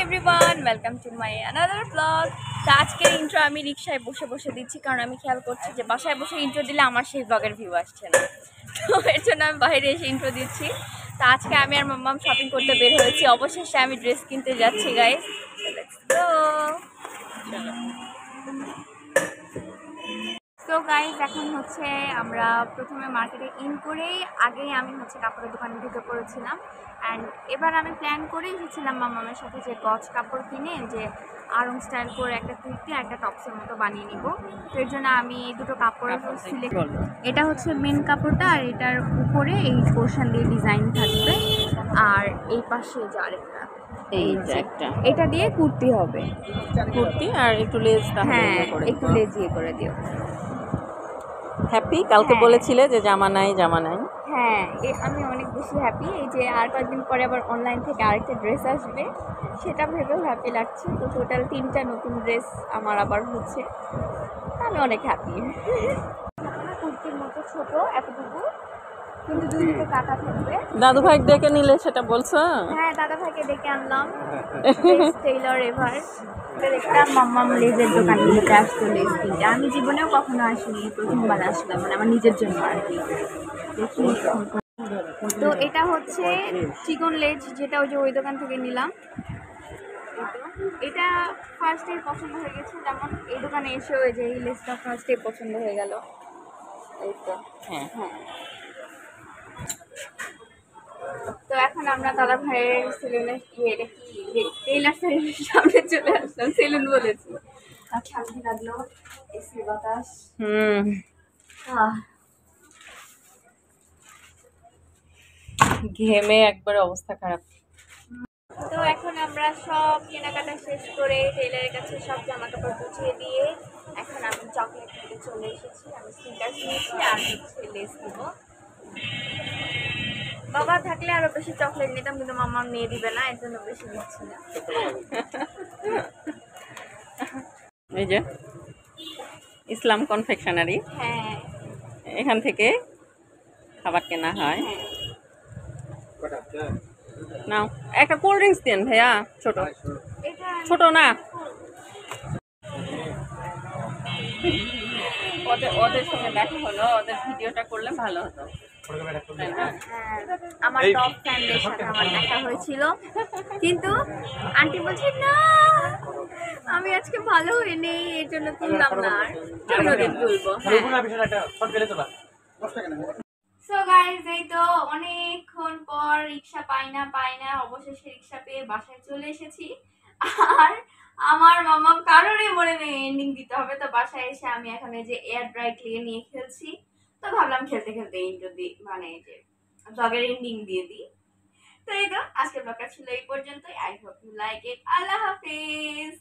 Everyone, welcome to my another blog. তো আজকের intro আমি রিক্সায় বসে বসে দিচ্ছি, কারণ আমি খেয়াল করছি যে বাসায় বসে ইন্ট্রো দিলে আমার সেই ব্লগের ভিউ আসছে না। তো এর জন্য আমি বাইরে এসে ইন্ট্রো দিচ্ছি। তো আজকে আমি আর মাম্মাম শপিং করতে বের হয়েছি। অবশেষে আমি ড্রেস কিনতে যাচ্ছি গাইস। Let's go. তো গাইজ এখন হচ্ছে আমরা প্রথমে মার্কেটে ইন করেই আগেই আমি হচ্ছে কাপড়ের দোকানে ঢুকে পড়েছিলাম। অ্যান্ড এবার আমি প্ল্যান করেই এসেছিলাম মামামের সাথে যে গজ কাপড় কিনে যে আরং স্টাইল করে একটা কুর্তি আর একটা টপসের মতো বানিয়ে নিব। তো এর জন্য আমি দুটো কাপড় সিলেক্ট করব। এটা হচ্ছে মেন কাপড়টা, আর এটার উপরে এই পোর্শন দিয়ে ডিজাইন থাকবে, আর এই পাশে যার একটা এই যে একটা এটা দিয়ে কুর্তি হবে, কুর্তি আর একটু লেস। হ্যাঁ একটু লেজিয়ে করে দিও। হ্যাপি? কালকে হ্যাঁ। বলেছিলে যে জামা নাই জামা নাই। হ্যাঁ, আমি অনেক বেশি হ্যাপি। এই যে আর কয়েকদিন পরে আবার অনলাইন থেকে আরেকটা ড্রেস আসবে, সেটা ভেবেও হ্যাপি লাগছে। তো টোটাল 3টা নতুন ড্রেস আমার আবার হচ্ছে, আমি অনেক হ্যাপি। কুর্তির মতো ছোট এতটুকু, কিন্তু দুই দিকে কাটা থাকবে। দাদু ভাই ডেকে নিলে সেটা বলছো? হ্যাঁ, দাদা ভাইকে ডেকে আনলাম। টেইলর এভার দেখলাম মাম্মাম লেজের দোকানে নিতে আসতো লেজ কিনতে। আমি জীবনেও কখনো আসিনি, প্রথমবার আসলাম, মানে আমার নিজের জন্য আর কি। দেখি। তো এটা হচ্ছে চিকন লেজ, যেটা ওই যে ওই দোকান থেকে নিলাম। এটা ফার্স্টে পছন্দ হয়ে গেছে, যেমন এই দোকানে এসে ওই যে এই লেজটা ফার্স্টে পছন্দ হয়ে গেল। এই তো হ্যাঁ। হ্যাঁ। তো এখন আমরা দাদা ভাইয়ের সেলুনে টেইলার সেলুনের সামনে চলে আসলাম। সেলুন বলেছি, শান্তি লাগলো, এসি বাতাস। ঘেমে একবার অবস্থা খারাপ। তো এখন আমরা সব কেনাকাটা শেষ করে টেইলারের কাছে সব জামা কাপড় গুছিয়ে দিয়ে এখন আমি চকলেট নিতে চলে এসেছি। আমি স্নিকার্স নিয়েছি আর হচ্ছে লেস নিব। বাবা থাকলে আরো বেশি চকলেট নিতাম, কিন্তু মামা নিয়ে দিবে না, এর জন্য বেশি নিচ্ছি না। এই যে ইসলাম কনফেকশনারি, হ্যাঁ, এখান থেকে খাবার কেনা হয়। নাও একটা কোল্ড ড্রিঙ্কস দেন ভাইয়া, ছোট এটা ছোট না। ওদের সঙ্গে দেখা হলো, ওদের ভিডিওটা করলে ভালো হতো। আমার টপ ফ্যামিলির সাথে আমার দেখা হয়েছিল, কিন্তু আন্টি বলছে না আমি আজকে ভালো হইনি, এর জন্য তুললাম না, আর অন্যদিন তুলবো। সো গাইস, এই তো অনেকক্ষণ পর রিক্সা পাই না অবশেষে রিক্সা পেয়ে বাসায় চলে এসেছি। আর আমার মামা কারোরই মনে নেই এন্ডিং দিতে হবে, তো বাসায় এসে আমি এখন এই যে এয়ার ড্রাই ক্লে নিয়ে খেলছি। তো ভাবলাম খেলতে খেলতে ইন্ট্রো দিই, মানে এই যে ব্লগের এন্ডিং দিয়ে দিই। তো এই তো আজকের ব্লগটা ছিল এই পর্যন্তই। I hope you like it. আল্লাহ হাফিজ।